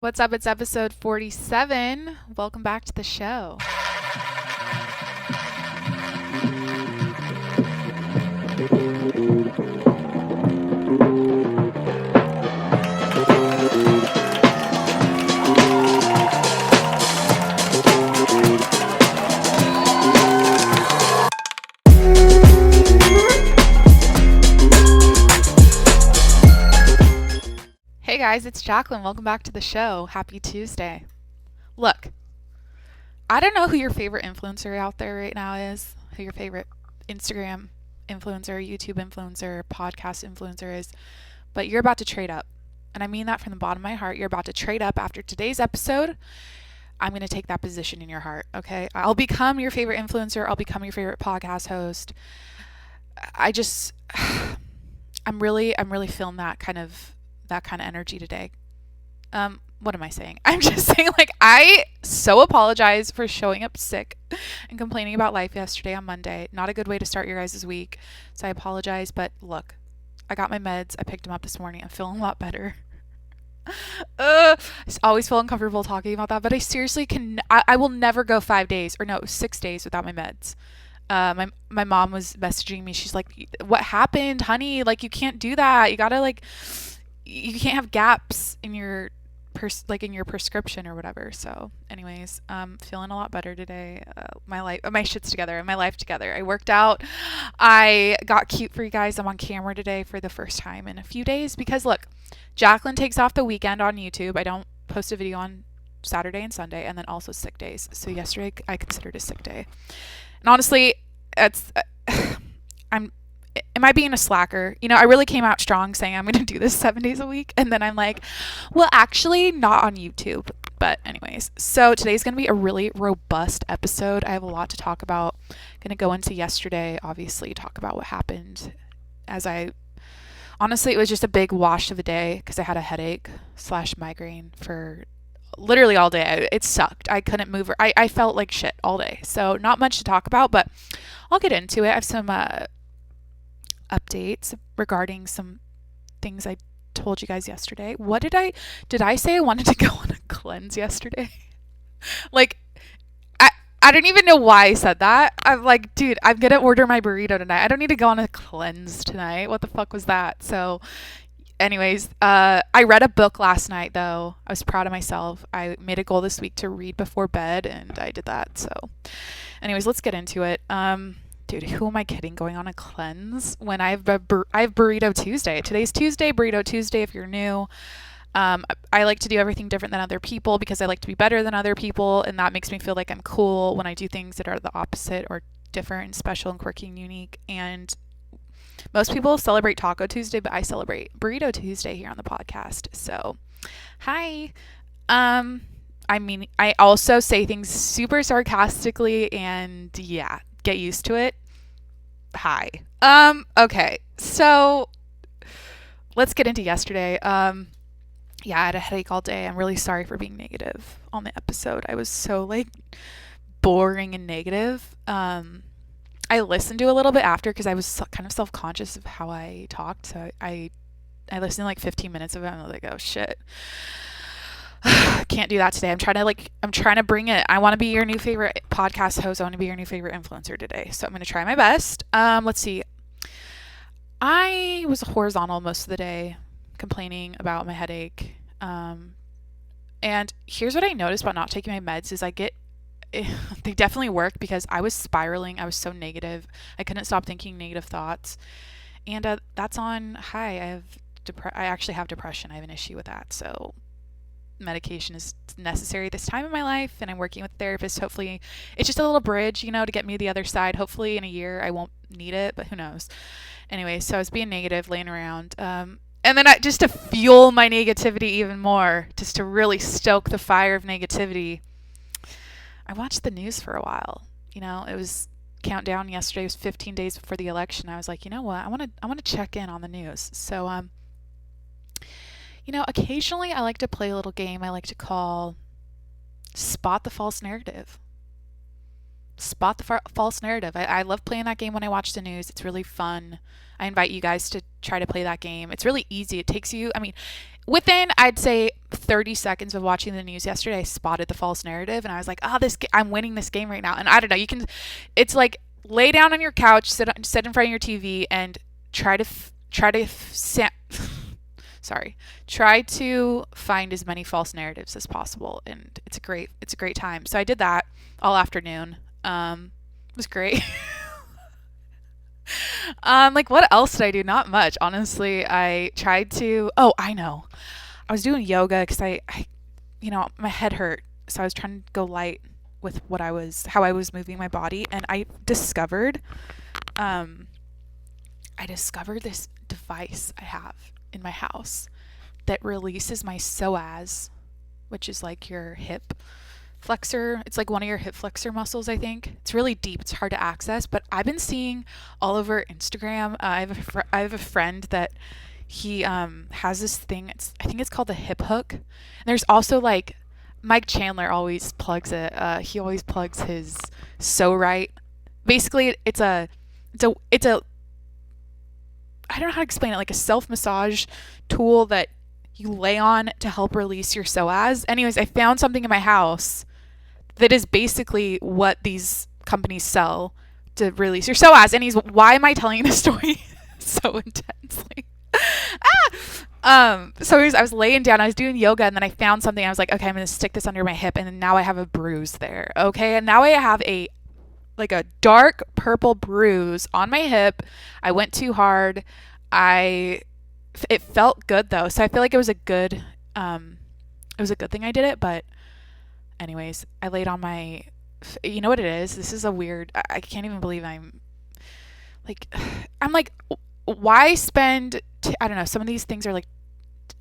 What's up? It's episode 47. Welcome back to the show. Hey guys, it's Jacqueline. Welcome back to the show. Happy Tuesday. Look, I don't know who your favorite influencer out there right now is, who your favorite Instagram influencer, YouTube influencer, podcast influencer is, but you're about to trade up. And I mean that from the bottom of my heart. You're about to trade up after today's episode. I'm going to take that position in your heart, okay? I'll become your favorite influencer. I'll become your favorite podcast host. I just I'm really feeling that kind of energy today. What am I saying? I'm just saying, like, I so apologize for showing up sick and complaining about life yesterday on Monday. Not a good way to start your guys' week. So I apologize, but look, I got my meds. I picked them up this morning. I'm feeling a lot better. I always feel uncomfortable talking about that, but I seriously I will never go 5 days, or no, 6 days without my meds. My mom was messaging me. She's like, "What happened, honey? Like, you can't do that. You gotta, like, you can't have gaps in your in your prescription or whatever." So anyways, feeling a lot better today. My shit's together and my life together. I worked out. I got cute for you guys. I'm on camera today for the first time in a few days because look, Jacqueline takes off the weekend on YouTube. I don't post a video on Saturday and Sunday, and then also sick days. So yesterday I considered a sick day. And honestly, it's I'm am I being a slacker? I really came out strong saying I'm going to do this 7 days a week. And then I'm like, well, actually, not on YouTube. But, anyways, so today's going to be a really robust episode. I have a lot to talk about. Going to go into yesterday, obviously, talk about what happened honestly, it was just a big wash of a day because I had a headache / migraine for literally all day. It sucked. I couldn't move. I felt like shit all day. So, not much to talk about, but I'll get into it. I have some updates regarding some things I told you guys yesterday. Did I say I wanted to go on a cleanse yesterday? Like, I don't even know why I said that. I'm like, dude, I'm gonna order my burrito tonight. I don't need to go on a cleanse tonight. What the fuck was that? So anyways, I read a book last night though. I was proud of myself. I made a goal this week to read before bed and I did that. So anyways, let's get into it. Dude, who am I kidding? Going on a cleanse when I have Burrito Tuesday. Today's Tuesday, Burrito Tuesday. If you're new, I like to do everything different than other people because I like to be better than other people, and that makes me feel like I'm cool when I do things that are the opposite or different and special and quirky and unique. And most people celebrate Taco Tuesday, but I celebrate Burrito Tuesday here on the podcast. So, hi. I also say things super sarcastically, and yeah, get used to it. Hi. Okay. So let's get into yesterday. Yeah, I had a headache all day. I'm really sorry for being negative on the episode. I was so like boring and negative. I listened to a little bit after because I was kind of self-conscious of how I talked. So I listened to like 15 minutes of it and I was like, oh shit. Can't do that today. I'm trying to bring it. I want to be your new favorite podcast host. I want to be your new favorite influencer today. So I'm going to try my best. Let's see. I was horizontal most of the day, complaining about my headache. And here's what I noticed about not taking my meds is they definitely work because I was spiraling. I was so negative. I couldn't stop thinking negative thoughts. And that's on high. I actually have depression. I have an issue with that. So medication is necessary at this time in my life, and I'm working with a therapist. Hopefully it's just a little bridge, to get me to the other side. Hopefully in a year I won't need it, but who knows. Anyway, so I was being negative, laying around, and then just to fuel my negativity even more, just to really stoke the fire of negativity, I watched the news for a while. It was countdown. Yesterday was 15 days before the election. I was like, you know what, I want to check in on the news. So occasionally I like to play a little game I like to call Spot the False Narrative. Spot the false narrative. I love playing that game when I watch the news. It's really fun. I invite you guys to try to play that game. It's really easy. It takes you, within, I'd say 30 seconds of watching the news yesterday, I spotted the false narrative, and I was like, oh, I'm winning this game right now. And I don't know, it's like, lay down on your couch, sit in front of your TV, and try to try to find as many false narratives as possible. And it's a great time. So I did that all afternoon. It was great. Like, what else did I do? Not much, honestly. I tried to, oh, I know. I was doing yoga because I my head hurt. So I was trying to go light with how I was moving my body. And I discovered this device I have in my house that releases my psoas, which is like your hip flexor. It's like one of your hip flexor muscles, I think. It's really deep. It's hard to access, but I've been seeing all over Instagram. I have a friend that he has this thing. I think it's called the hip hook. And there's also like Mike Chandler always plugs it. He always plugs his So Right. Basically, it's a I don't know how to explain it, like a self-massage tool that you lay on to help release your psoas. Anyways, I found something in my house that is basically what these companies sell to release your psoas. And why am I telling this story so intensely? I was laying down, I was doing yoga, and then I found something. I was like, okay, I'm going to stick this under my hip, and then now I have a bruise there. Okay, and now I have a dark purple bruise on my hip. I went too hard. It felt good though, so I feel like it was a good thing I did it. But anyways, I laid on my, you know what it is? This is a weird, I can't even believe I'm like, why spend, I don't know, some of these things are like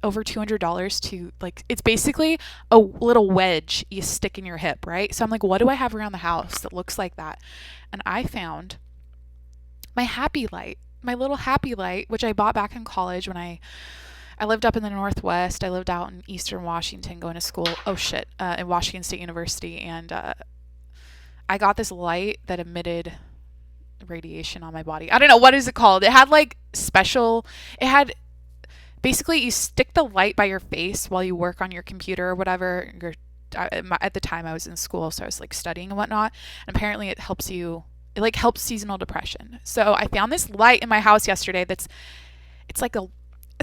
over $200 to, like, it's basically a little wedge you stick in your hip, right? So I'm like, what do I have around the house that looks like that? And I found my little happy light, which I bought back in college when I lived up in the Northwest. I lived out in Eastern Washington going to school. In Washington State University. And I got this light that emitted radiation on my body. I don't know, what is it called? It had basically you stick the light by your face while you work on your computer or whatever. At the time I was in school, so I was like studying and whatnot. And apparently it helps seasonal depression. So I found this light in my house yesterday it's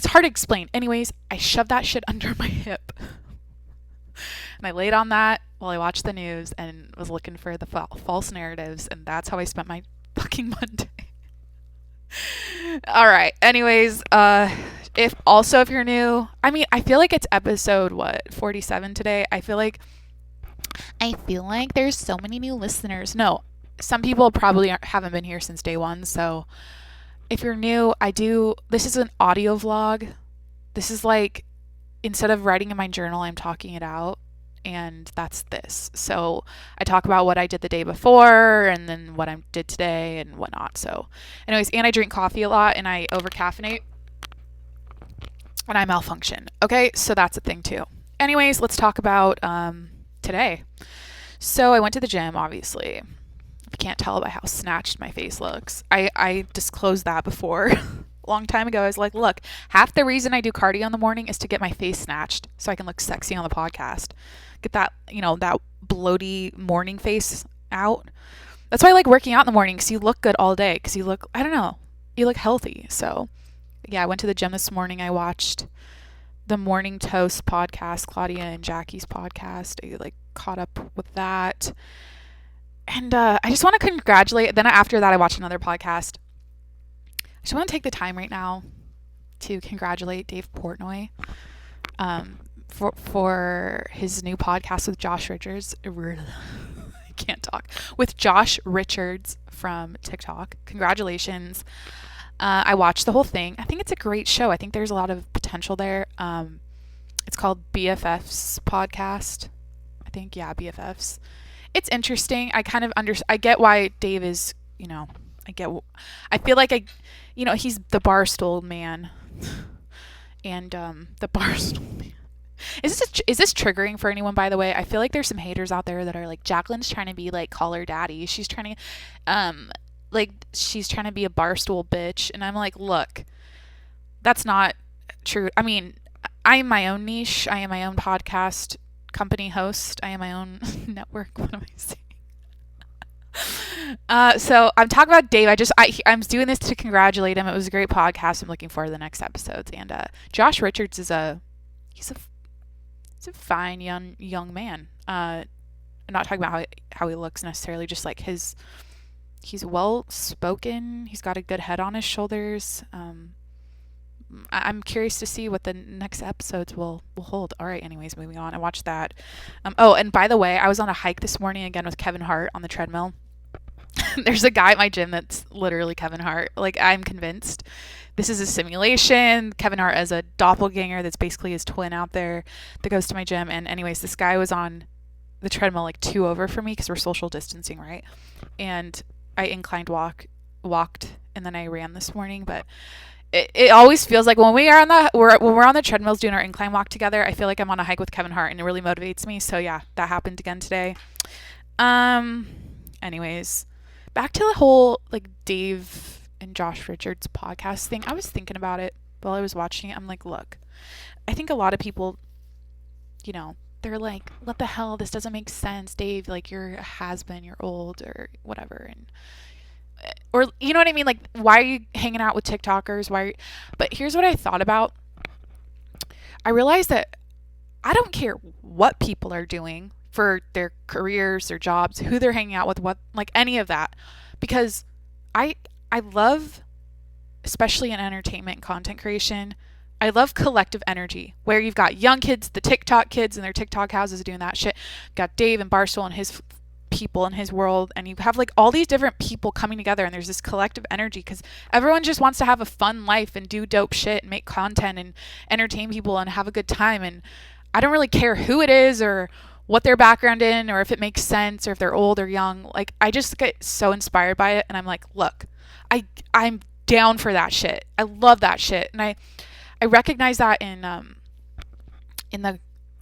hard to explain. Anyways, I shoved that shit under my hip. And I laid on that while I watched the news and was looking for the false narratives. And that's how I spent my fucking Monday. All right. Anyways, if you're new, I feel like it's episode 47 today. I feel like there's so many new listeners. No, some people probably haven't been here since day one. So if you're new, this is an audio vlog. This is like, instead of writing in my journal, I'm talking it out. And that's this. So I talk about what I did the day before and then what I did today and whatnot. So anyways, and I drink coffee a lot and I over-caffeinate and I malfunction. Okay, so that's a thing too. Anyways, let's talk about today. So I went to the gym, obviously. If you can't tell by how snatched my face looks. I disclosed that before. A long time ago, I was like, look, half the reason I do cardio in the morning is to get my face snatched so I can look sexy on the podcast. Get that, that bloaty morning face out. That's why I like working out in the morning, because you look good all day, because you look healthy. So yeah, I went to the gym this morning. I watched the Morning Toast podcast, Claudia and Jackie's podcast. I caught up with that. And I just want to congratulate. Then after that, I watched another podcast. I just want to take the time right now to congratulate Dave Portnoy for his new podcast with Josh Richards. I can't talk. With Josh Richards from TikTok. Congratulations. I watched the whole thing. I think it's a great show. I think there's a lot of potential there. It's called BFF's podcast. I think, yeah, BFF's. It's interesting. I kind of I get why Dave is, I feel like he's the Barstool man. And the Barstool man. Is this triggering for anyone, by the way? I feel like there's some haters out there that are like, Jacqueline's trying to be like, call her daddy. She's trying to she's trying to be a Barstool bitch. And I'm like, look, that's not true. I am my own niche. I am my own podcast company host. I am my own network. What am I saying? So I'm talking about Dave. I'm doing this to congratulate him. It was a great podcast. I'm looking forward to the next episodes. And Josh Richards is he's a fine young man. I'm not talking about how he looks necessarily, just like he's well spoken. He's got a good head on his shoulders. I'm curious to see what the next episodes will hold. All right, anyways, moving on. I watched that. Oh, and by the way, I was on a hike this morning again with Kevin Hart on the treadmill. There's a guy at my gym that's literally Kevin Hart. Like, I'm convinced this is a simulation. Kevin Hart as a doppelganger that's basically his twin out there that goes to my gym. And anyways, this guy was on the treadmill like 2 over from me because we're social distancing, right? And I inclined walked, and then I ran this morning. But it always feels like when we're on the treadmills doing our incline walk together, I feel like I'm on a hike with Kevin Hart, and it really motivates me. So yeah, that happened again today. Anyways, back to the whole like Dave and Josh Richards podcast thing. I was thinking about it while I was watching it. I'm like, look, I think a lot of people, they're like, what the hell? This doesn't make sense, Dave. Like, you're a has-been, you're old or whatever. Or you know what I mean? Like, why are you hanging out with TikTokers? But here's what I thought about. I realized that I don't care what people are doing for their careers, their jobs, who they're hanging out with, what, like any of that. Because I love, especially in entertainment and content creation, I love collective energy where you've got young kids, the TikTok kids in their TikTok houses doing that shit. You've got Dave and Barstool and his people in his world, and you have like all these different people coming together, and there's this collective energy because everyone just wants to have a fun life and do dope shit and make content and entertain people and have a good time. And I don't really care who it is or what their background in or if it makes sense or if they're old or young. Like, I just get so inspired by it, and I'm like, look, I'm down for that shit. I love that shit. And I recognize that in the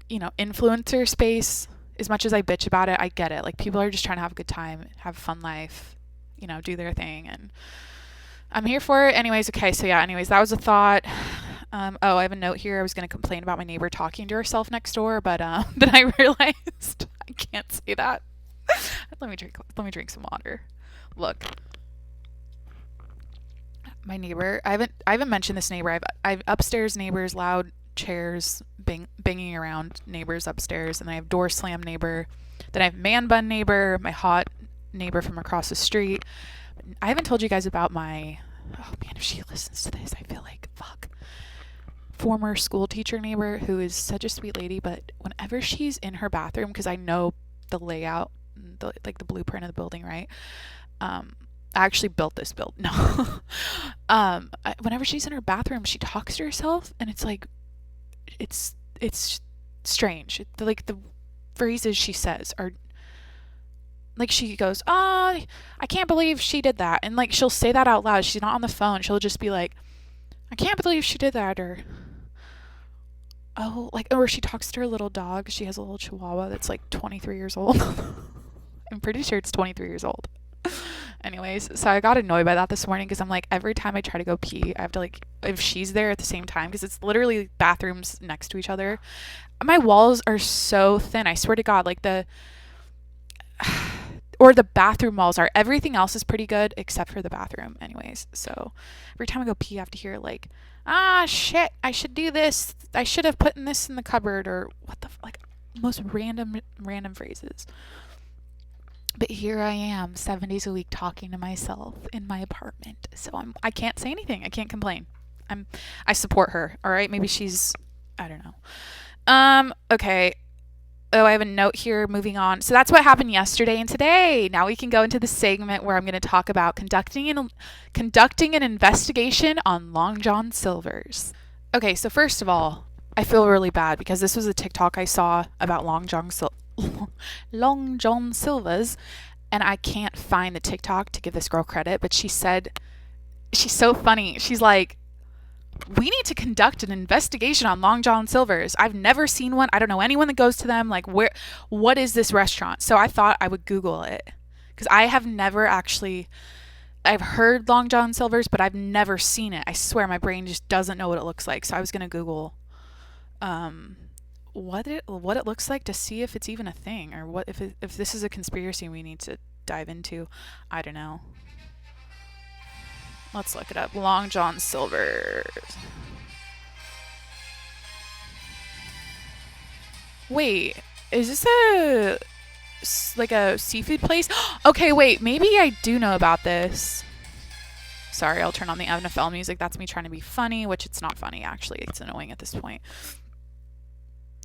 influencer space. As much as I bitch about it, I get it. Like, people are just trying to have a good time, have a fun life, do their thing, and I'm here for it. Anyways, okay, so yeah, that was a thought. I have a note here. I was going to complain about my neighbor talking to herself next door, but then I realized I can't say that. Let me drink some water. Look. My neighbor, I haven't mentioned this neighbor. I've upstairs neighbors, loud chairs banging around neighbors upstairs, and I have door slam neighbor. Then I have man bun neighbor, my hot neighbor from across the street. I haven't told you guys about my, oh man, if she listens to this, I feel like fuck. Former school teacher neighbor who is such a sweet lady, but whenever she's in her bathroom, because I know the layout, the blueprint of the building, right? I actually built this building. No. Whenever she's in her bathroom, she talks to herself, and it's like, it's strange. Like, the phrases she says are like, she goes, "Oh, I can't believe she did that," and like, she'll say that out loud. She's not on the phone. She'll just be like, "I can't believe she did that," or or she talks to her little dog. She has a little chihuahua that's like 23 years old. I'm pretty sure it's 23 years old. Anyways, so I got annoyed by that this morning because I'm like, every time I try to go pee, I have to, like, if she's there at the same time, because it's literally bathrooms next to each other. My walls are so thin. I swear to God, like the bathroom walls are. Everything else is pretty good except for the bathroom. Anyways, so every time I go pee, I have to hear like, shit, I should do this. I should have put this in the cupboard, or what the like, most random phrases. But here I am, 7 days a week, talking to myself in my apartment. So I can't say anything. I can't complain. I support her. All right. Maybe she's, I don't know. Okay. Oh, I have a note here. Moving on. So that's what happened yesterday and today. Now we can go into the segment where I'm going to talk about conducting an investigation on Long John Silver's. Okay. So first of all, I feel really bad because this was a TikTok I saw about Long John Silver's, and I can't find the TikTok to give this girl credit, but she said, she's so funny. She's like, we need to conduct an investigation on Long John Silver's. I've never seen one. I don't know anyone that goes to them. Like, what is this restaurant? So I thought I would Google it because I have never actually, I've heard Long John Silver's, but I've never seen it. I swear my brain just doesn't know what it looks like. So I was going to Google um, what it looks like to see if it's even a thing, or what if this is a conspiracy we need to dive into. I don't know. Let's look it up. Long John Silver's. Wait, is this like a seafood place? Okay, wait, maybe I do know about this. Sorry, I'll turn on the NFL music. That's me trying to be funny, which it's not funny actually. It's annoying at this point.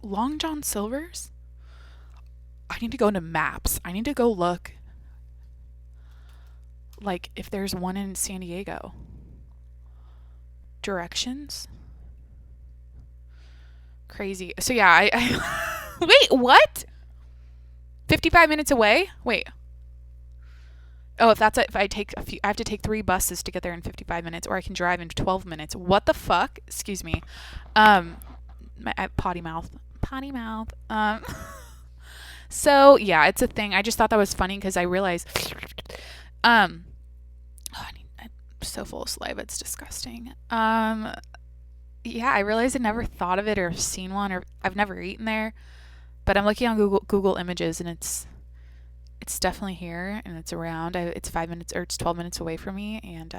Long John Silver's? I need to go into maps. I need to go look like if there's one in San Diego. Directions? Crazy. So yeah, I wait, what? 55 minutes away? Wait. Oh, if I take I have to take 3 buses to get there in 55 minutes, or I can drive in 12 minutes. What the fuck? Excuse me. Potty mouth. Potty mouth. So yeah, it's a thing. I just thought that was funny because I realized, I'm so full of saliva. It's disgusting. Yeah, I realized I never thought of it or seen one, or I've never eaten there, but I'm looking on Google Images, and it's definitely here, and it's around. It's 5 minutes, or it's 12 minutes away from me, and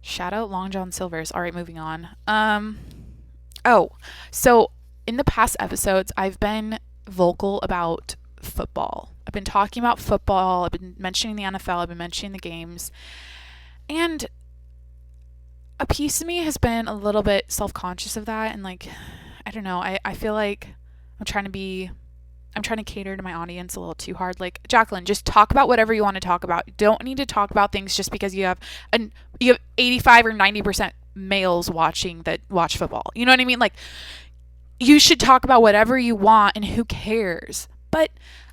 shout out Long John Silver's. All right, moving on. Oh, so in the past episodes, I've been vocal about football. I've been talking about football. I've been mentioning the NFL. I've been mentioning the games, and a piece of me has been a little bit self-conscious of that, and like, I don't know, I feel like I'm trying to cater to my audience a little too hard. Like, Jacqueline, just talk about whatever you want to talk about. You don't need to talk about things just because you have 85 or 90% males that watch football. You know what I mean? Like, you should talk about whatever you want, and who cares? But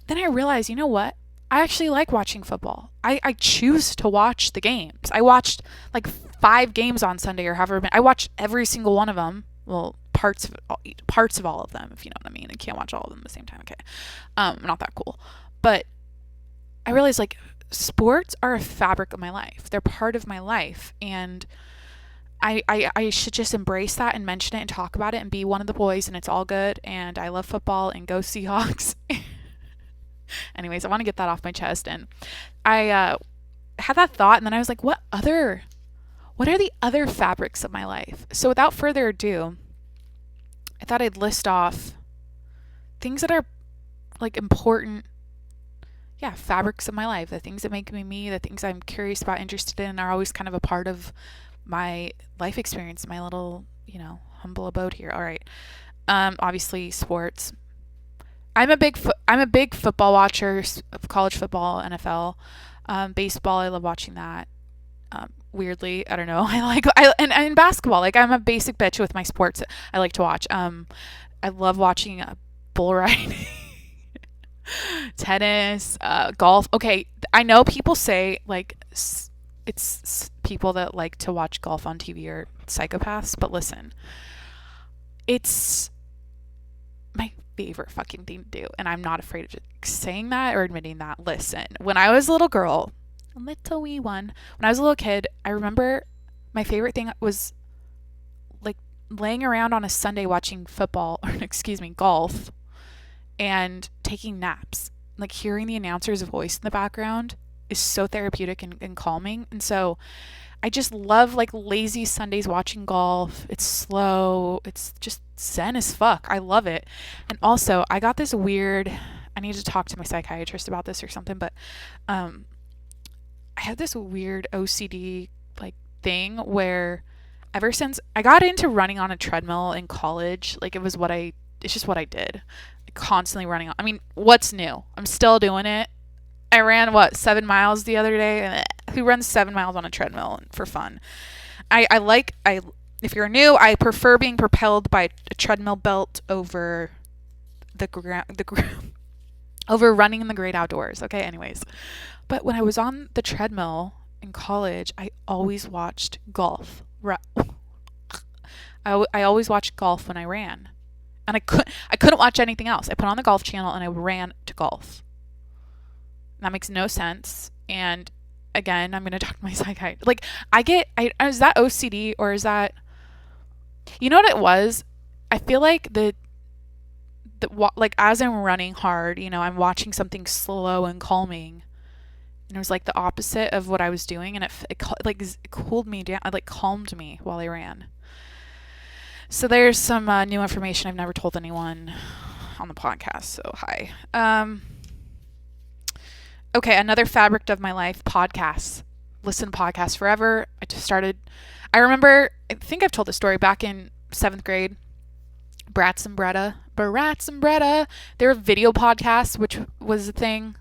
then I realized, you know what? I actually like watching football. I choose to watch the games. I watched like 5 games on Sunday, or however many. I watched every single one of them. Well, parts of all of them, if you know what I mean. I can't watch all of them at the same time. Okay, not that cool. But I realized, like, sports are a fabric of my life. They're part of my life, and I should just embrace that and mention it and talk about it and be one of the boys, and it's all good. And I love football, and go Seahawks. Anyways, I want to get that off my chest, and I had that thought, and then I was like, what are the other fabrics of my life? So without further ado, I thought I'd list off things that are like important, yeah, fabrics of my life, the things that make me me, the things I'm curious about, interested in, are always kind of a part of my life experience, my little, humble abode here. All right. Obviously sports. I'm a big football watcher of college football, NFL, baseball. I love watching that. Weirdly, I don't know. And basketball. Like, I'm a basic bitch with my sports. I like to watch. I love watching bull riding, tennis, golf. Okay, I know people say like it's people that like to watch golf on TV are psychopaths, but listen, it's my favorite fucking thing to do, and I'm not afraid of saying that or admitting that. Listen, when I was a little girl, a little wee one, when I was a little kid, I remember my favorite thing was like laying around on a Sunday watching football, or excuse me, golf, and taking naps. Like, hearing the announcer's voice in the background is so therapeutic and calming. And so I just love like lazy Sundays watching golf. It's slow. It's just zen as fuck. I love it. And also, I got this weird, I need to talk to my psychiatrist about this or something, but I have this weird OCD like thing where ever since I got into running on a treadmill in college, like it's just what I did. Constantly running on. I mean, what's new? I'm still doing it. I ran 7 miles the other day. Who runs 7 miles on a treadmill for fun? If you're new, I prefer being propelled by a treadmill belt over the over running in the great outdoors. Okay, anyways. But when I was on the treadmill in college, I always watched golf. I always watched golf when I ran. And I couldn't watch anything else. I put on the golf channel and I ran to golf. That makes no sense. And again, I'm going to talk to my psychiatrist. Like, is that OCD, or is that, you know what it was? I feel like like as I'm running hard, I'm watching something slow and calming, and it was like the opposite of what I was doing, and it cooled me down, it like calmed me while I ran. So there's some new information I've never told anyone on the podcast. So hi. Okay, another fabric of my life: podcasts. Listen to podcasts forever. I remember, I think I've told the story back in 7th grade. Bratz and Bretta. They were video podcasts, which was a thing.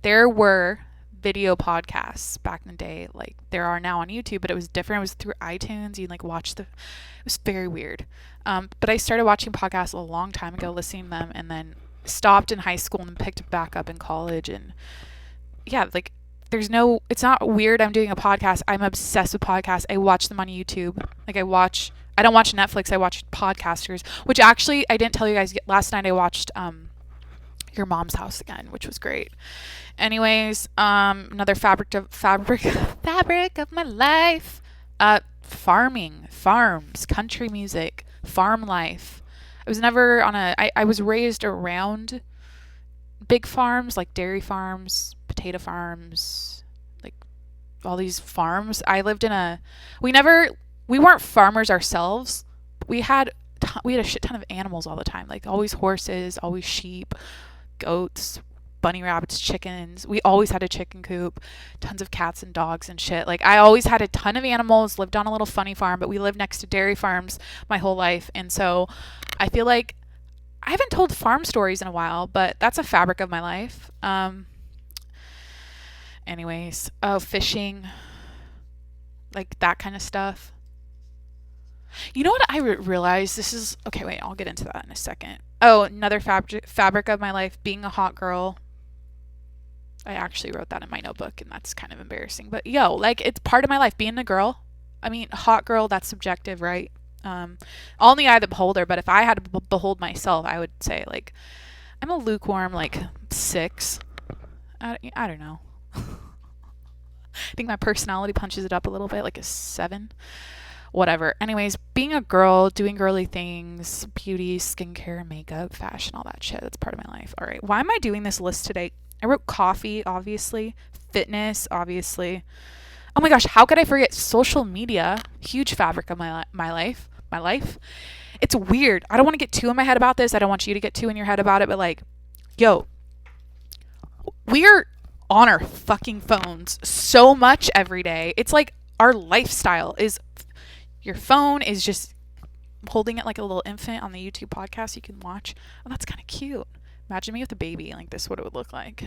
There were video podcasts back in the day, like there are now on YouTube, but it was different. It was through iTunes. You like it was very weird. But I started watching podcasts a long time ago, listening to them, and then stopped in high school and picked it back up in college. And yeah, like it's not weird I'm doing a podcast. I'm obsessed with podcasts. I watch them on YouTube. Like I don't watch Netflix. I watch podcasters, which actually I didn't tell you guys last night. I watched Your Mom's House again, which was great. Anyways, another fabric of my life. Farming, farms, country music, farm life. I was never I was raised around big farms, like dairy farms, potato farms, like all these farms. I lived in we weren't farmers ourselves. We had a shit ton of animals all the time, like always horses, always sheep, goats, bunny rabbits, chickens. We always had a chicken coop, tons of cats and dogs and shit. Like I always had a ton of animals, lived on a little funny farm, but we lived next to dairy farms my whole life. And so I feel like I haven't told farm stories in a while, but that's a fabric of my life. Anyways, fishing, like that kind of stuff. You know what I realized? This is okay. Wait, I'll get into that in a second. Oh, another fabric of my life: being a hot girl. I actually wrote that in my notebook, and that's kind of embarrassing. But like it's part of my life. Being a girl. I mean, hot girl. That's subjective, right? All in the eye of the beholder. But if I had to behold myself, I would say like I'm a lukewarm like 6. I don't know. I think my personality punches it up a little bit, like a 7. Whatever. Anyways, being a girl, doing girly things, beauty, skincare, makeup, fashion, all that shit. That's part of my life. All right. Why am I doing this list today? I wrote coffee, obviously. Fitness, obviously. Oh my gosh, how could I forget social media? Huge fabric of my life. It's weird. I don't want to get too in my head about this. I don't want you to get too in your head about it, but like, we're on our fucking phones so much every day. It's like our lifestyle is your phone is just holding it like a little infant on the YouTube podcast you can watch. Oh, that's kind of cute. Imagine me with a baby. Like this, what it would look like.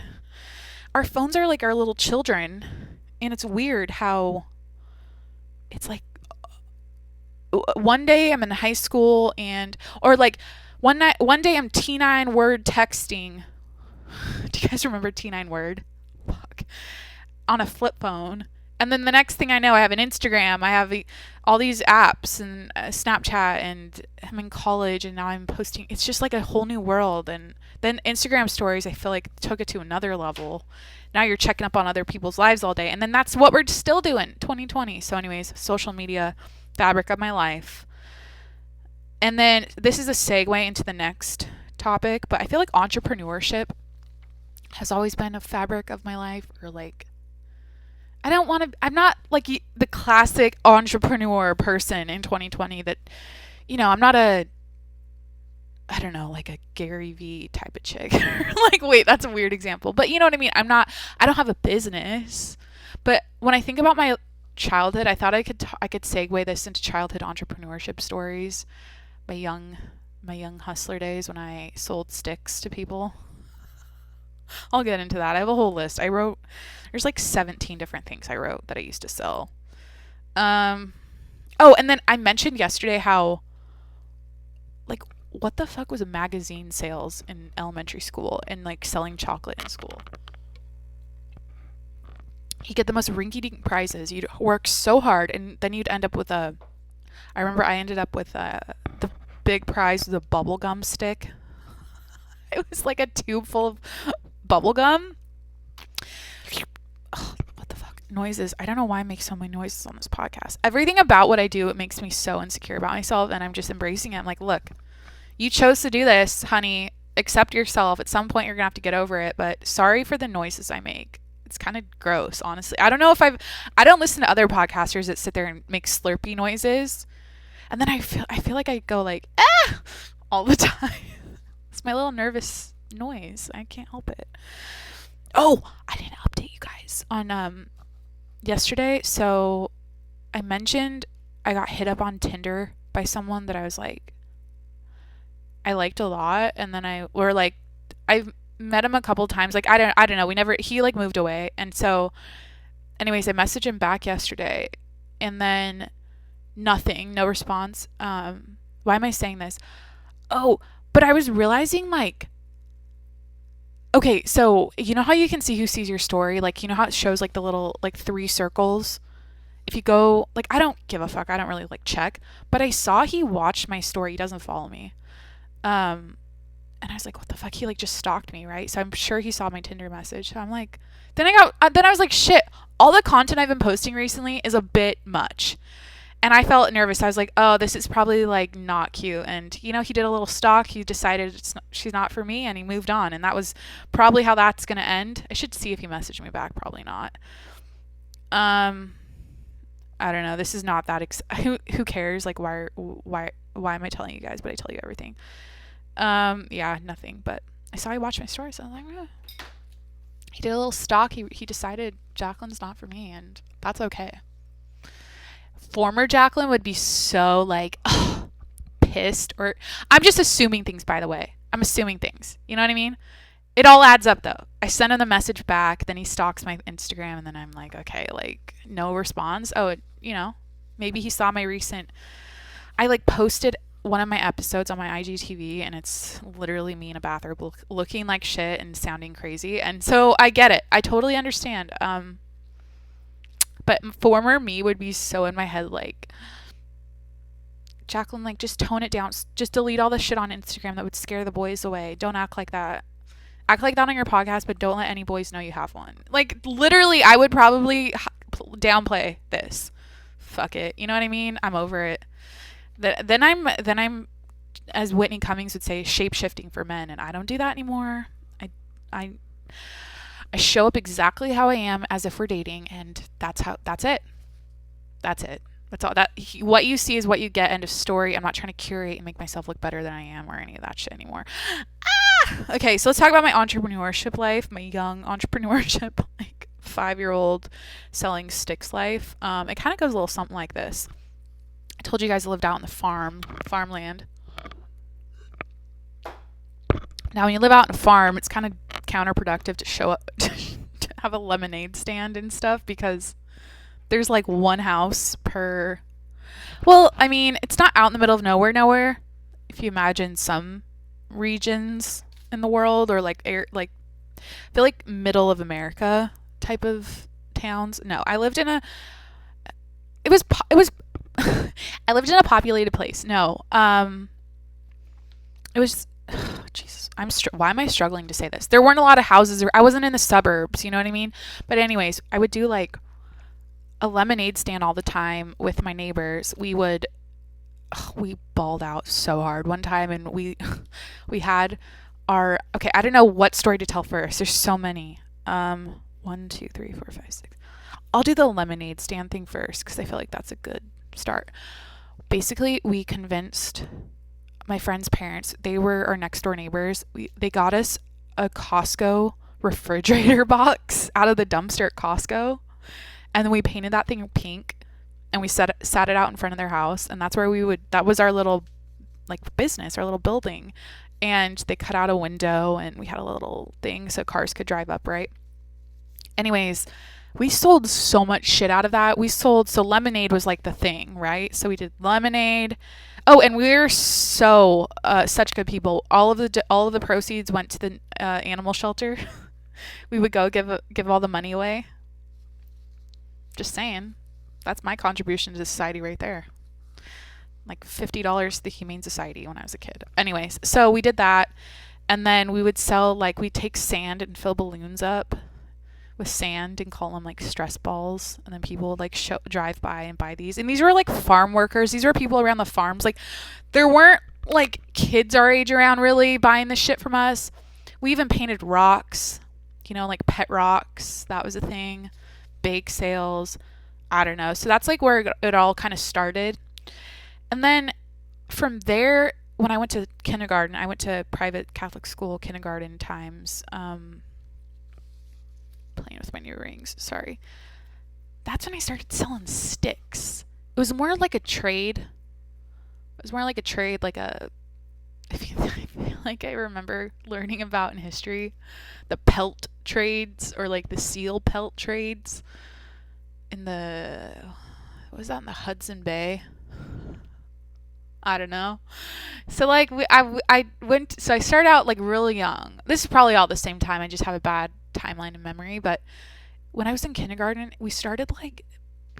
Our phones are like our little children. And it's weird how it's like one day I'm in high school or like one day I'm T9 word texting. Do you guys remember T9 word? Fuck. On a flip phone. And then the next thing I know, I have an Instagram. I have all these apps and Snapchat, and I'm in college, and now I'm posting. It's just like a whole new world. And then Instagram stories, I feel like took it to another level. Now you're checking up on other people's lives all day. And then that's what we're still doing, 2020. So anyways, social media, fabric of my life. And then this is a segue into the next topic, but I feel like entrepreneurship has always been a fabric of my life, or like, I'm not like the classic entrepreneur person in 2020 that, I'm not I don't know, like a Gary V type of chick. Like, wait, that's a weird example. But you know what I mean? I don't have a business. But when I think about my childhood, I thought I could segue this into childhood entrepreneurship stories. My young hustler days when I sold sticks to people. I'll get into that. I have a whole list. There's like 17 different things I wrote that I used to sell. Oh, and then I mentioned yesterday how, like, what the fuck was magazine sales in elementary school and like selling chocolate in school? You get the most rinky-dink prizes. You'd work so hard, and then you'd end up with I remember I ended up with the big prize was a bubble gum stick. It was like a tube full of bubble gum. Oh, what the fuck? noises. I don't know why I make so many noises on this podcast. Everything about what I do, it makes me so insecure about myself, and I'm just embracing it. I'm like, look, you chose to do this, honey. Accept yourself. At some point, you're gonna have to get over it. But sorry for the noises I make. It's kind of gross, honestly. I don't know if I don't listen to other podcasters that sit there and make slurpy noises, and then I feel like I go like all the time. It's my little nervous noise. I can't help it. Oh, I didn't update you guys on yesterday. So I mentioned I got hit up on Tinder by someone that I was like, I liked a lot, and then I've met him a couple times. Like I don't know. He like moved away, and so anyways, I messaged him back yesterday, and then nothing, no response. Why am I saying this? Oh, but I was realizing like, okay, so you know how you can see who sees your story? Like, you know how it shows like the little like 3 circles? If you go, like, I don't give a fuck. I don't really like check, but I saw he watched my story. He doesn't follow me. And I was like, what the fuck? He like just stalked me, right? So I'm sure he saw my Tinder message. So I'm like, then I was like, shit, all the content I've been posting recently is a bit much. And I felt nervous. I was like, oh, this is probably like not cute. And you know, he did a little stalk. He decided she's not for me, and he moved on. And that was probably how that's gonna end. I should see if he messaged me back. Probably not. I don't know. This is not that. Who cares? Like, why am I telling you guys? But I tell you everything. Yeah, nothing. But I saw he watched my story, so I was like, he did a little stalk. He decided Jacqueline's not for me, and that's okay. Former Jacqueline would be so like pissed, or I'm just assuming things, by the way. I'm assuming things. You know what I mean? It all adds up though. I send him the message back, then he stalks my Instagram, and then I'm like, okay, like no response. Oh, you know, maybe he saw my recent, I like posted one of my episodes on my IGTV, and it's literally me in a bathroom looking like shit and sounding crazy. And so I get it. I totally understand. But former me would be so in my head like, Jacqueline, like just tone it down. Just delete all the shit on Instagram that would scare the boys away. Don't act like that. Act like that on your podcast, but don't let any boys know you have one. Like literally, I would probably downplay this. Fuck it. You know what I mean? I'm over it. Then I'm, as Whitney Cummings would say, shape-shifting for men, and I don't do that anymore. I show up exactly how I am as if we're dating, and that's it. That's it. That's all. What you see is what you get. End of story. I'm not trying to curate and make myself look better than I am or any of that shit anymore. Okay, so let's talk about my entrepreneurship life, my young entrepreneurship, like 5-year-old selling sticks life. It kind of goes a little something like this. I told you guys I lived out in the farmland. Now, when you live out in a farm, it's kind of counterproductive to show up to have a lemonade stand and stuff, because there's like one house per. Well, I mean, it's not out in the middle of nowhere. If you imagine some regions in the world, or like I feel like middle of America type of towns. No, I lived in a. It was. I lived in a populated place. No, it was. Jesus, why am I struggling to say this? There weren't a lot of houses. I wasn't in the suburbs. You know what I mean? But anyways, I would do like a lemonade stand all the time with my neighbors. We balled out so hard one time, and we had our. Okay, I don't know what story to tell first. There's so many. 1, 2, 3, 4, 5, 6. I'll do the lemonade stand thing first, because I feel like that's a good start. Basically, we convinced my friend's parents. They were our next door neighbors. They got us a Costco refrigerator box out of the dumpster at Costco, and then we painted that thing pink, and we sat it out in front of their house, and that's where that was our little like business, our little building. And they cut out a window, and we had a little thing so cars could drive up, right? Anyways, we sold so much shit out of that. So lemonade was like the thing, right? So we did lemonade. Oh, and we were so such good people. All of the proceeds went to the animal shelter. We would go give all the money away. Just saying, that's my contribution to society right there. Like $50 to the Humane Society when I was a kid. Anyways, so we did that, and then we would sell, like, we'd take sand and fill balloons up with sand and call them like stress balls. And then people would like drive by and buy these. And these were like farm workers. These were people around the farms. Like there weren't like kids our age around really buying this shit from us. We even painted rocks, like pet rocks. That was a thing. Bake sales. I don't know. So that's like where it all kind of started. And then from there, when I went to kindergarten, I went to private Catholic school kindergarten times. Playing with my new rings, sorry. That's when I started selling sticks. It was more like a trade. I feel like I remember learning about in history the pelt trades, or like the seal pelt trades in what was that, in the Hudson Bay? I don't know. So like I started out like really young. This is probably all at the same time. I just have a bad timeline in memory, but when I was in kindergarten, we started like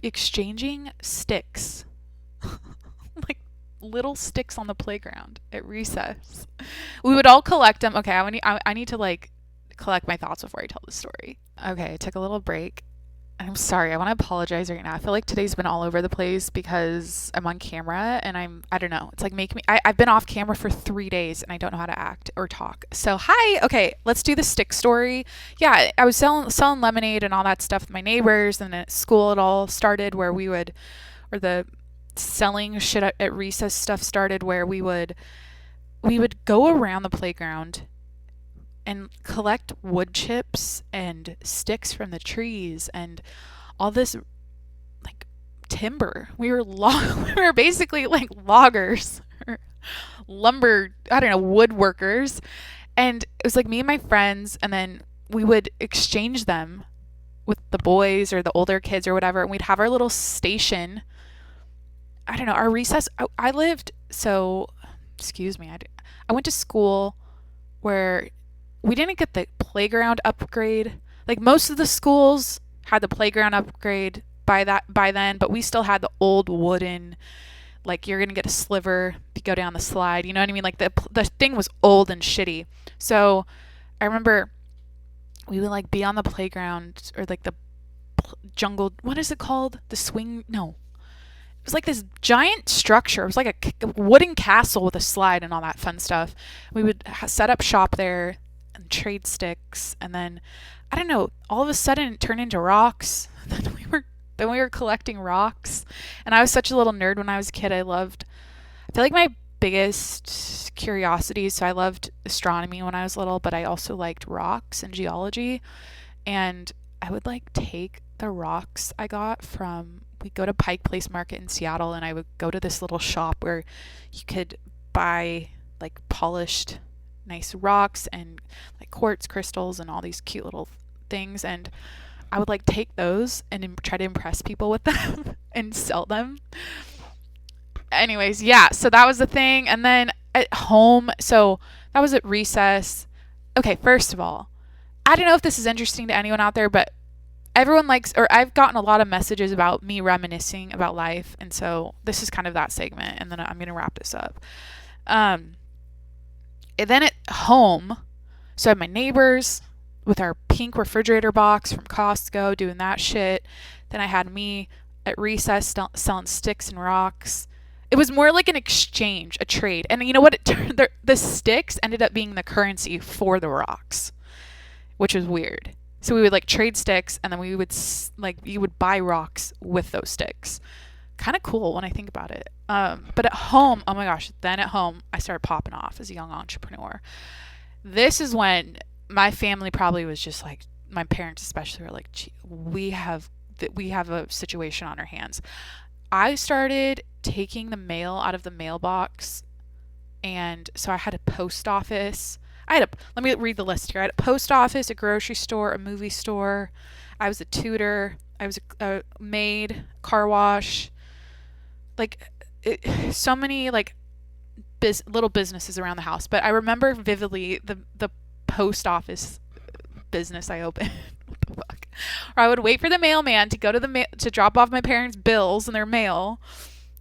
exchanging sticks. Like little sticks on the playground at recess. We would all collect them. Okay, I need to like collect my thoughts before I tell the story. Okay, I took a little break. I'm sorry. I want to apologize right now. I feel like today's been all over the place because I'm on camera and I don't know. It's like I've been off camera for 3 days and I don't know how to act or talk. So hi. Okay, let's do the stick story. Yeah, I was selling lemonade and all that stuff with my neighbors, and at school it all started where the selling shit at recess stuff started where we would go around the playground and collect wood chips and sticks from the trees and all this like timber. We were basically like loggers or woodworkers. And it was like me and my friends, and then we would exchange them with the boys or the older kids or whatever, and we'd have our little station. I don't know, our recess. I went to school where we didn't get the playground upgrade. Like most of the schools had the playground upgrade by then, but we still had the old wooden, like you're gonna get a sliver if you go down the slide. You know what I mean? Like the thing was old and shitty. So I remember we would like be on the playground or like the jungle. What is it called? The swing? No. It was like this giant structure. It was like a wooden castle with a slide and all that fun stuff. We would set up shop there and trade sticks, and then I don't know, all of a sudden it turned into rocks. Then we were collecting rocks, and I was such a little nerd when I was a kid. I feel like my biggest curiosity, so I loved astronomy when I was little, but I also liked rocks and geology, and I would like take the rocks I got we'd go to Pike Place Market in Seattle, and I would go to this little shop where you could buy like polished nice rocks and like quartz crystals and all these cute little things, and I would like take those and try to impress people with them and sell them. Anyways, yeah, so that was the thing. And then at home, so that was at recess. Okay, first of all, I don't know if this is interesting to anyone out there, but everyone I've gotten a lot of messages about me reminiscing about life, and so this is kind of that segment, and then I'm gonna wrap this up. And then at home, so I had my neighbors with our pink refrigerator box from Costco doing that shit. Then I had me at recess selling sticks and rocks. It was more like an exchange, a trade. And you know what? The sticks ended up being the currency for the rocks, which was weird. So we would like trade sticks, and then we would you would buy rocks with those sticks. Kind of cool when I think about it. But at home, oh my gosh, then at home, I started popping off as a young entrepreneur. This is when my family probably was just like, my parents especially were like, gee, we have a situation on our hands. I started taking the mail out of the mailbox, and so I had a post office. Let me read the list here. I had a post office, a grocery store, a movie store. I was a tutor. I was a maid, car wash. So many like little businesses around the house. But I remember vividly the post office business I opened. What the fuck? Or I would wait for the mailman to go to drop off my parents' bills in their mail,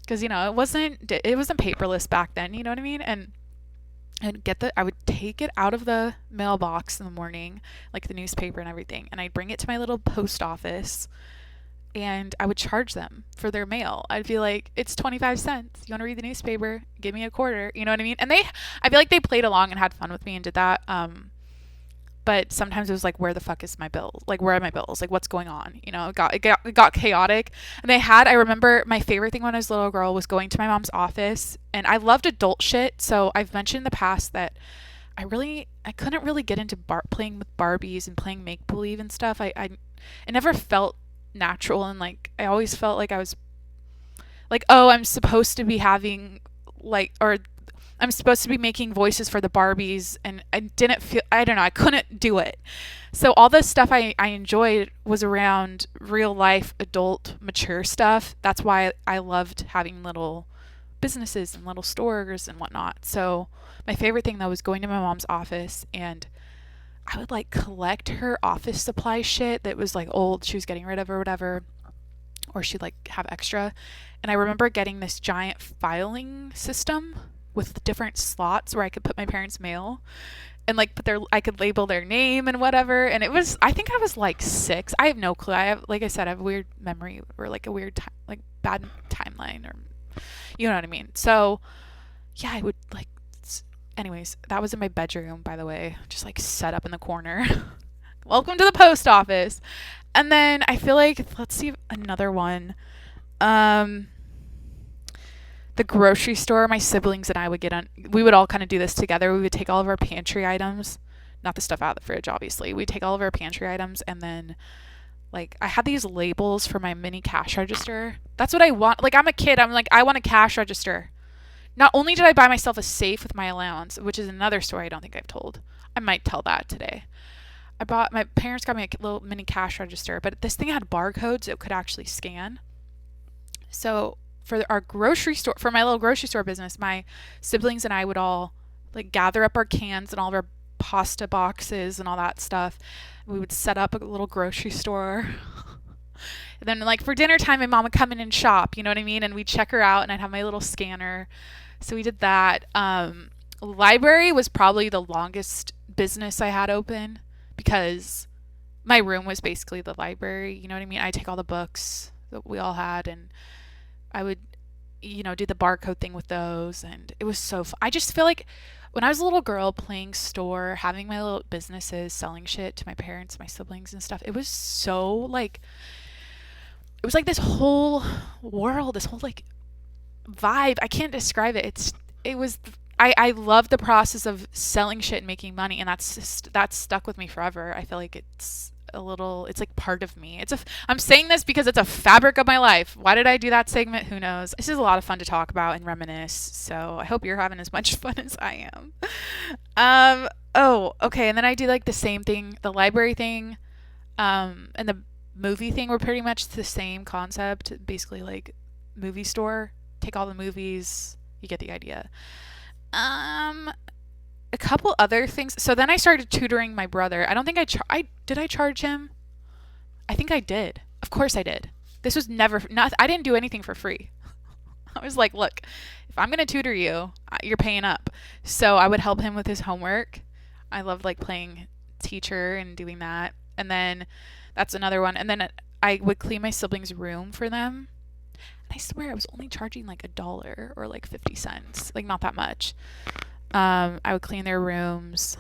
because it wasn't paperless back then. You know what I mean? And I would take it out of the mailbox in the morning, like the newspaper and everything, and I'd bring it to my little post office and I would charge them for their mail. I'd be like, it's 25 cents. You want to read the newspaper? Give me a quarter. You know what I mean? And I feel like they played along and had fun with me and did that. But sometimes it was like, where the fuck is my bill? Like, where are my bills? Like, what's going on? You know, it got chaotic. And I remember my favorite thing when I was a little girl was going to my mom's office, and I loved adult shit. So I've mentioned in the past that I couldn't really get into playing with Barbies and playing make believe and stuff. It never felt natural, and like I always felt like I was like, oh, I'm supposed to be having like, or I'm supposed to be making voices for the Barbies, and I don't know, I couldn't do it. So all the stuff I enjoyed was around real life, adult, mature stuff. That's why I loved having little businesses and little stores and whatnot. So my favorite thing though was going to my mom's office, and I would like collect her office supply shit that was like old, she was getting rid of or whatever, or she'd like have extra. And I remember getting this giant filing system with different slots where I could put my parents' mail and like I could label their name and whatever. And I think I was like 6. I have no clue. Like I said, I have a weird memory, or like a weird time, like bad timeline, or you know what I mean? So yeah, I would like, anyways, that was in my bedroom, by the way, just like set up in the corner. Welcome to the post office. And then I feel like, let's see another one. The grocery store, my siblings and I would we would all kind of do this together. We would take all of our pantry items, not the stuff out of the fridge, obviously. We'd take all of our pantry items, and then like I had these labels for my mini cash register. That's what I want. Like, I'm a kid. I'm like, I want a cash register. Not only did I buy myself a safe with my allowance, which is another story I don't think I've told. I might tell that today. My parents got me a little mini cash register, but this thing had barcodes it could actually scan. So for our grocery store, for my little grocery store business, my siblings and I would all like gather up our cans and all of our pasta boxes and all that stuff. We would set up a little grocery store. And then like for dinner time, my mom would come in and shop, you know what I mean? And we'd check her out, and I'd have my little scanner. So we did that. Library was probably the longest business I had open, because my room was basically the library, you know what I mean? I'd take all the books that we all had, and I would, you know, do the barcode thing with those, and it was so fun. I just feel like when I was a little girl playing store, having my little businesses, selling shit to my parents, my siblings and stuff, it was so like, it was like this whole world, this whole like vibe. I can't describe it. I love the process of selling shit and making money, and that's stuck with me forever. I feel like it's like part of me. I'm saying this because it's a fabric of my life. Why did I do that segment? Who knows? This is a lot of fun to talk about and reminisce. So I hope you're having as much fun as I am. Oh, okay. And then I do like the same thing, the library thing, and the movie thing were pretty much the same concept. Basically like movie store, take all the movies, you get the idea. A couple other things. So then I started tutoring my brother. I don't think did I charge him? I think I did. Of course I did. This was I didn't do anything for free. I was like, look, if I'm going to tutor you, you're paying up. So I would help him with his homework. I loved like playing teacher and doing that. And then that's another one. And then I would clean my siblings' room for them. And I swear I was only charging like $1 or like 50 cents. Like not that much. I would clean their rooms.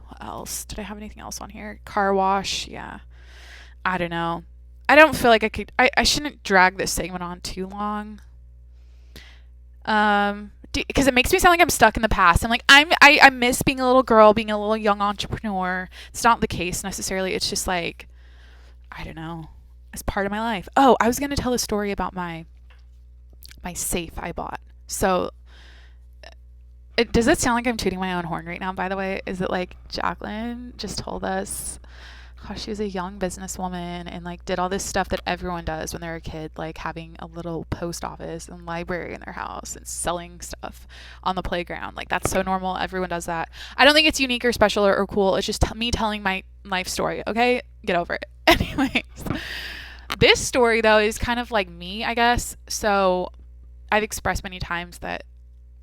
What else? Did I have anything else on here? Car wash. Yeah. I don't know. I don't feel like I shouldn't drag this segment on too long. Because it makes me sound like I'm stuck in the past. I'm like, I miss being a little girl, being a little young entrepreneur. It's not the case necessarily. It's just like, I don't know. It's part of my life. Oh, I was going to tell a story about my safe I bought. So does it sound like I'm tooting my own horn right now, by the way? Is it like Jacqueline just told us how she was a young businesswoman and like did all this stuff that everyone does when they're a kid, like having a little post office and library in their house and selling stuff on the playground. Like that's so normal. Everyone does that. I don't think it's unique or special or cool. It's just me telling my life story. Okay? Get over it. Anyways, this story though is kind of like me, I guess. So I've expressed many times that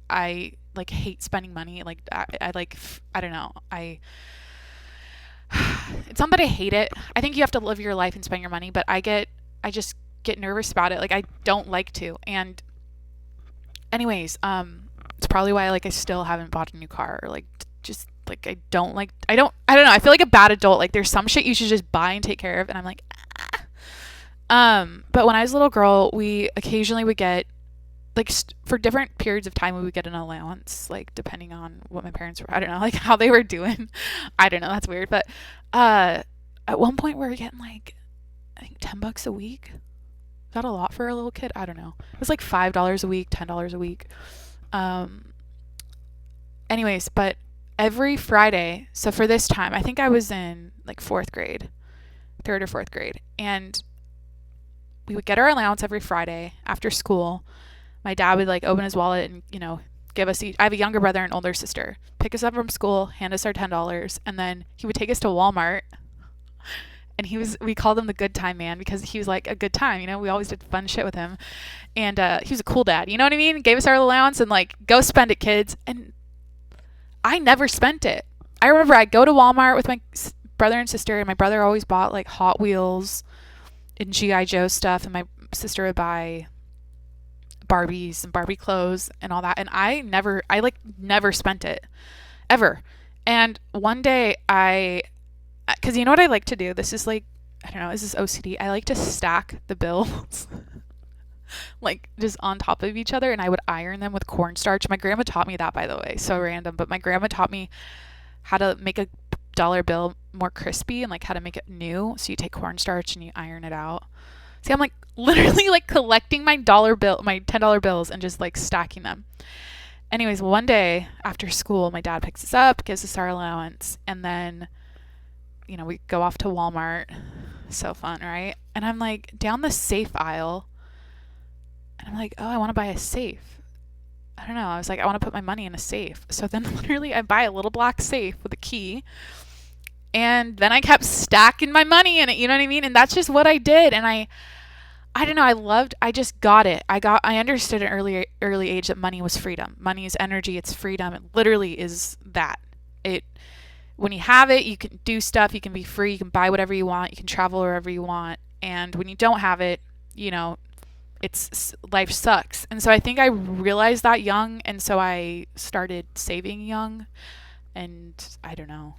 I like hate spending money. Like I like, I don't know. It's not that I hate it. I think you have to live your life and spend your money, but I just get nervous about it. Like I don't like to. And anyways, it's probably why like I still haven't bought a new car, or like just like I don't know. I feel like a bad adult. Like there's some shit you should just buy and take care of, and I'm like, but when I was a little girl, we occasionally would get like for different periods of time we would get an allowance, like depending on what my parents were, I don't know, like how they were doing. I don't know, that's weird. But at one point we were getting like I think $10 a week. Is that a lot for a little kid? I don't know. It was like $5 a week, $10 a week. Anyways, but every Friday, so for this time, I think I was in like 4th grade, 3rd or 4th grade, and we would get our allowance every Friday after school. My dad would like open his wallet and, you know, give us each, I have a younger brother and older sister, pick us up from school, hand us our $10, and then he would take us to Walmart. And we called him the good time man because he was like a good time, you know, we always did fun shit with him. And he was a cool dad, you know what I mean? Gave us our allowance and like, go spend it, kids. And I never spent it. I remember I'd go to Walmart with my brother and sister, and my brother always bought like Hot Wheels and G.I. Joe stuff, and my sister would buy Barbies and Barbie clothes and all that. And I never spent it ever. And one day because you know what I like to do? This is like, I don't know, this is OCD. I like to stack the bills like just on top of each other, and I would iron them with cornstarch. My grandma taught me that, by the way. So random, but my grandma taught me how to make a dollar bill more crispy and like how to make it new. So you take cornstarch and you iron it out. See, I'm like literally like collecting my $10 bills and just like stacking them. Anyways, one day after school, my dad picks us up, gives us our allowance, and then, you know, we go off to Walmart. So fun, right? And I'm like down the safe aisle, and I'm like, oh, I want to buy a safe. I don't know. I was like, I want to put my money in a safe. So then literally I buy a little black safe with a key, and then I kept stacking my money in it. You know what I mean? And that's just what I did. And I don't know. I just got it. I understood at an early age that money was freedom. Money is energy. It's freedom. It literally is that. When you have it, you can do stuff. You can be free. You can buy whatever you want. You can travel wherever you want. And when you don't have it, you know, life sucks. And so I think I realized that young. And so I started saving young, and I don't know.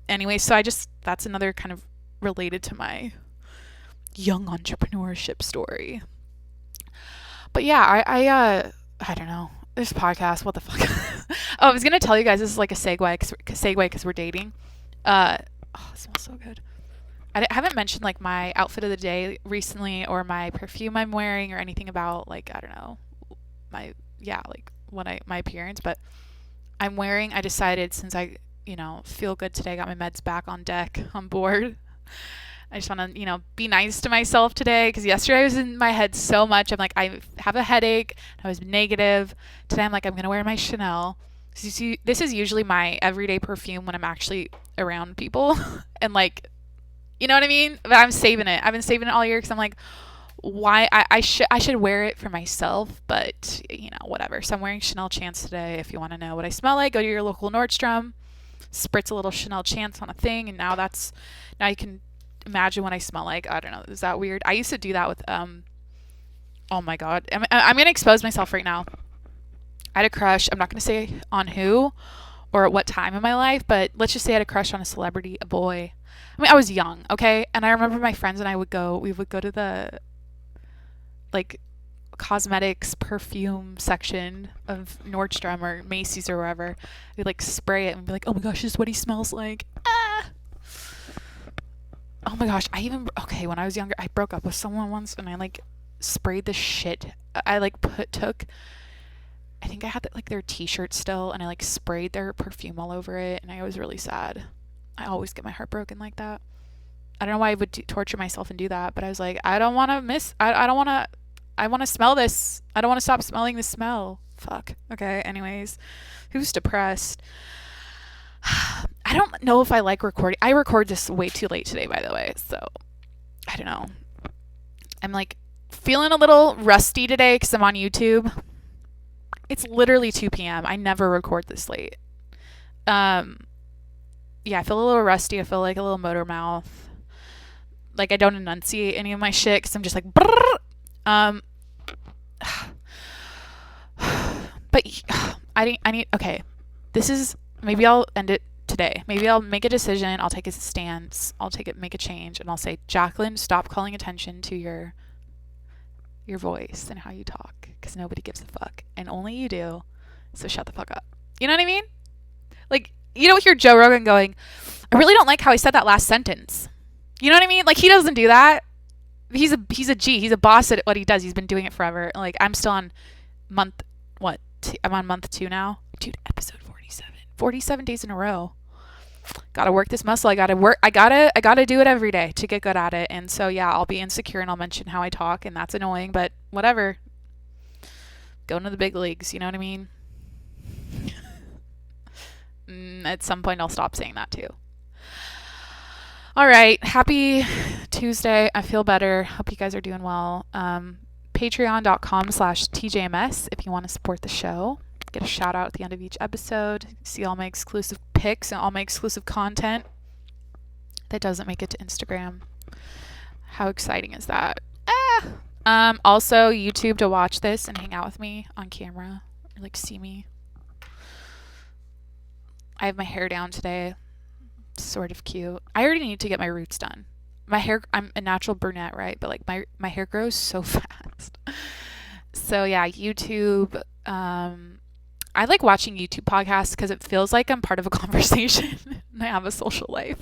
Anyway, so that's another kind of related to my young entrepreneurship story. But yeah, I don't know. This podcast, what the fuck? Oh, I was gonna tell you guys, this is like a segue because we're dating. Oh, it smells so good. I haven't mentioned like my outfit of the day recently, or my perfume I'm wearing, or anything about like, I don't know, my appearance. But I decided, since I, you know, feel good today, got my meds back on deck, on board. I just want to, you know, be nice to myself today, because yesterday I was in my head so much. I'm like, I have a headache. I was negative. Today I'm like, I'm going to wear my Chanel. This is usually my everyday perfume when I'm actually around people. And like, you know what I mean? But I'm saving it. I've been saving it all year because I'm like, why? I should wear it for myself, but you know, whatever. So I'm wearing Chanel Chance today. If you want to know what I smell like, go to your local Nordstrom, spritz a little Chanel Chance on a thing, and now you can imagine what I smell like. I don't know. Is that weird? I used to do that with, oh my God. I'm going to expose myself right now. I had a crush. I'm not going to say on who or at what time in my life, but let's just say I had a crush on a celebrity, a boy. I mean, I was young, okay? And I remember my friends and we would go to the, like, cosmetics perfume section of Nordstrom or Macy's or wherever. We'd, like, spray it and be like, oh my gosh, this is what he smells like. Ah! Oh my gosh, when I was younger, I broke up with someone once, and I like sprayed the shit. I like I think I had like their t-shirt still, and I like sprayed their perfume all over it, and I was really sad. I always get my heart broken like that. I don't know why I would torture myself and do that, but I was like, I want to smell this. I don't want to stop smelling the smell. Fuck. Okay, anyways, who's depressed? I don't know if I like recording. I record this way too late today, by the way, so I don't know. I'm like feeling a little rusty today because I'm on YouTube. It's literally 2 p.m. I never record this late. Um, yeah, I feel a little rusty. I feel like a little motor mouth. Like I don't enunciate any of my shit because I'm just like, brrr. Um, but I need, okay, this is, maybe I'll end it today. Maybe I'll make a decision. I'll take a stance. Make a change. And I'll say, Jacqueline, stop calling attention to your voice and how you talk because nobody gives a fuck. And only you do. So shut the fuck up. You know what I mean? Like, you don't hear Joe Rogan going, I really don't like how he said that last sentence. You know what I mean? Like, he doesn't do that. He's a G. He's a boss at what he does. He's been doing it forever. Like, I'm still on month, I'm on month 2 now. Dude, episode 47. 47 days in a row. Gotta work this muscle. I gotta do it every day to get good at it. And so, yeah, I'll be insecure and I'll mention how I talk, and that's annoying, but whatever. Going to the big leagues, you know what I mean? At some point, I'll stop saying that too. All right. Happy Tuesday. I feel better. Hope you guys are doing well. Patreon.com/tjms if you want to support the show. Get a shout out at the end of each episode. See all my exclusive pics and all my exclusive content that doesn't make it to Instagram. How exciting is that? Also, YouTube to watch this and hang out with me on camera. Or like see me. I have my hair down today. Sort of cute. I already need to get my roots done. My hair, I'm a natural brunette, right? But like my hair grows so fast. So yeah, YouTube. I like watching YouTube podcasts because it feels like I'm part of a conversation and I have a social life.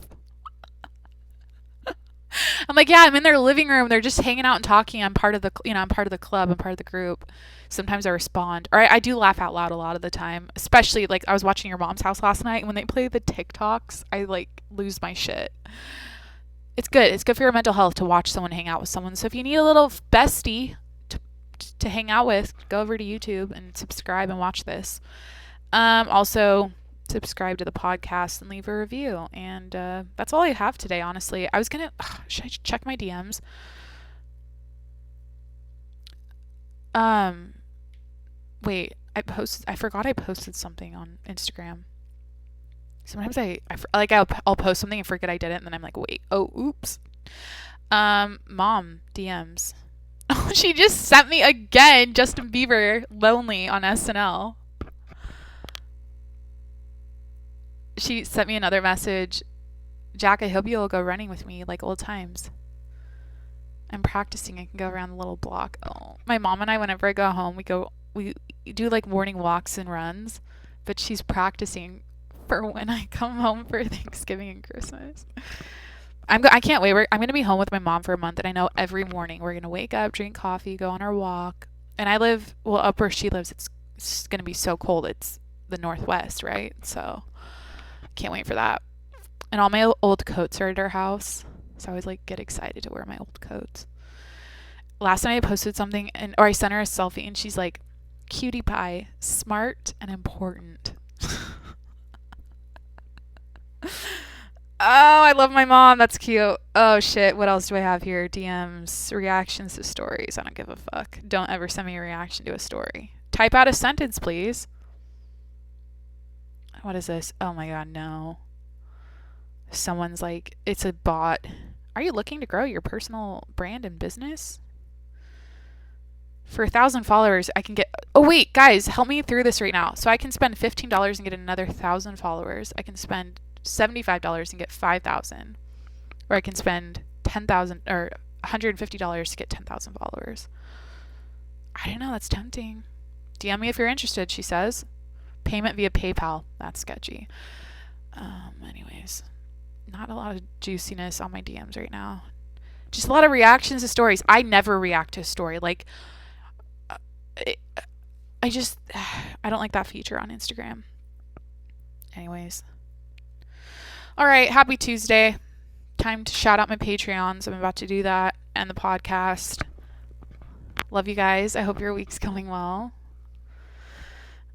I'm like, yeah, I'm in their living room. They're just hanging out and talking. I'm part of the, I'm part of the club. I'm part of the group. Sometimes I respond, or I do laugh out loud a lot of the time. Especially like I was watching Your Mom's House last night, and when they play the TikToks, I like lose my shit. It's good. It's good for your mental health to watch someone hang out with someone. So if you need a little bestie to hang out with, go over to YouTube and subscribe and watch this. Also subscribe to the podcast and leave a review. And that's all I have today, honestly. I was gonna should I check my DMs? Wait, I forgot I posted something on Instagram. Sometimes I'll post something and forget I did it, and then I'm like, wait, oh, oops. Mom DMs. Oh, she just sent me again Justin Bieber Lonely on SNL. She sent me another message. Jack, I hope you'll go running with me like old times. I'm practicing. I can go around the little block. Oh, my mom and I, whenever I go home, we do like morning walks and runs, but she's practicing for when I come home for Thanksgiving and Christmas. I can't wait. I'm going to be home with my mom for a month, and I know every morning we're going to wake up, drink coffee, go on our walk. And I live, up where she lives, it's going to be so cold. It's the Northwest, right? So can't wait for that. And all my old coats are at our house, so I always like get excited to wear my old coats. Last night I posted something, or I sent her a selfie, and she's like, cutie pie, smart and important. Oh, I love my mom. That's cute. Oh, shit. What else do I have here? DMs, reactions to stories. I don't give a fuck. Don't ever send me a reaction to a story. Type out a sentence, please. What is this? Oh, my God, no. Someone's like, it's a bot. Are you looking to grow your personal brand and business? For 1,000 followers, I can get... Oh, wait, guys, help me through this right now. So I can spend $15 and get another 1,000 followers. I can spend $75 and get 5,000, or I can spend $10,000 or $150 to get 10,000 followers. I don't know. That's tempting. DM me if you're interested, she says. Payment via PayPal. That's sketchy. Anyways, not a lot of juiciness on my DMs right now. Just a lot of reactions to stories. I never react to a story. Like, I don't like that feature on Instagram. Anyways. All right, happy Tuesday. Time to shout out my Patreons. I'm about to do that and the podcast. Love you guys. I hope your week's going well.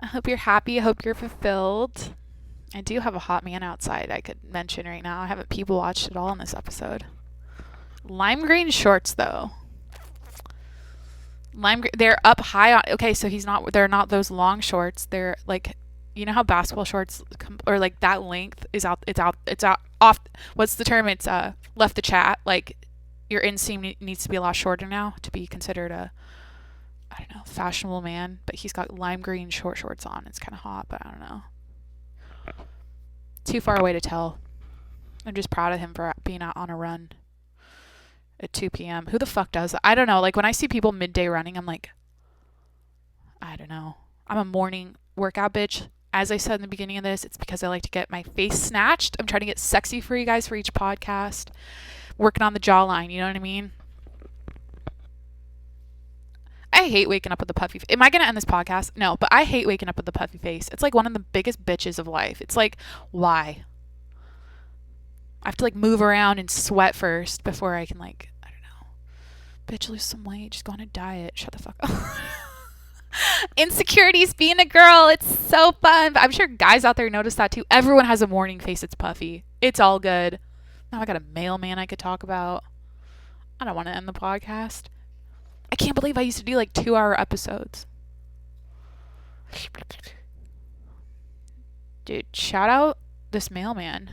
I hope you're happy. I hope you're fulfilled. I do have a hot man outside I could mention right now. I haven't people watched at all in this episode. Lime green shorts, though. They're up high on. Okay, so they're not those long shorts. They're like, you know how basketball shorts or like that length is out. It's out off. What's the term? It's left the chat. Like your inseam needs to be a lot shorter now to be considered a, I don't know, fashionable man. But he's got lime green short shorts on. It's kind of hot, but I don't know. Too far away to tell. I'm just proud of him for being out on a run at 2 p.m. Who the fuck does that? I don't know. Like when I see people midday running, I'm like, I don't know. I'm a morning workout bitch. As I said in the beginning of this, it's because I like to get my face snatched. I'm trying to get sexy for you guys for each podcast. Working on the jawline, you know what I mean? I hate waking up with a puffy face. Am I going to end this podcast? No, but I hate waking up with a puffy face. It's like one of the biggest bitches of life. It's like, why? I have to like move around and sweat first before I can like, I don't know. Bitch, lose some weight. Just go on a diet. Shut the fuck up. Insecurities being a girl. It's so fun. But I'm sure guys out there notice that too. Everyone has a morning face that's puffy. It's all good. Now I got a mailman I could talk about. I don't want to end the podcast. I can't believe I used to do like 2-hour episodes. Dude, shout out this mailman.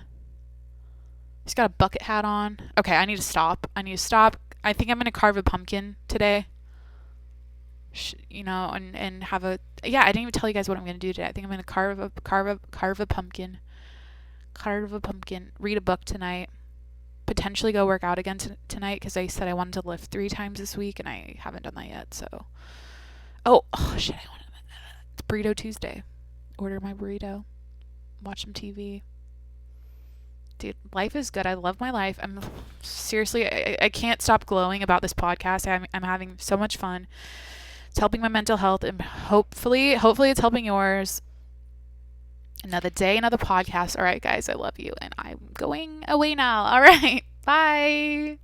He's got a bucket hat on. Okay, I need to stop. I think I'm going to carve a pumpkin today. You know, and have a, yeah, I didn't even tell you guys what I'm going to do today. I think I'm going to carve a pumpkin. Read a book tonight. Potentially go work out again tonight because I said I wanted to lift 3 times this week and I haven't done that yet. So, oh shit! It's Burrito Tuesday. Order my burrito. Watch some TV. Dude, life is good. I love my life. I'm seriously, I can't stop glowing about this podcast. I'm having so much fun. It's helping my mental health and hopefully it's helping yours. Another day, another podcast. All right, guys, I love you. And I'm going away now. All right. Bye.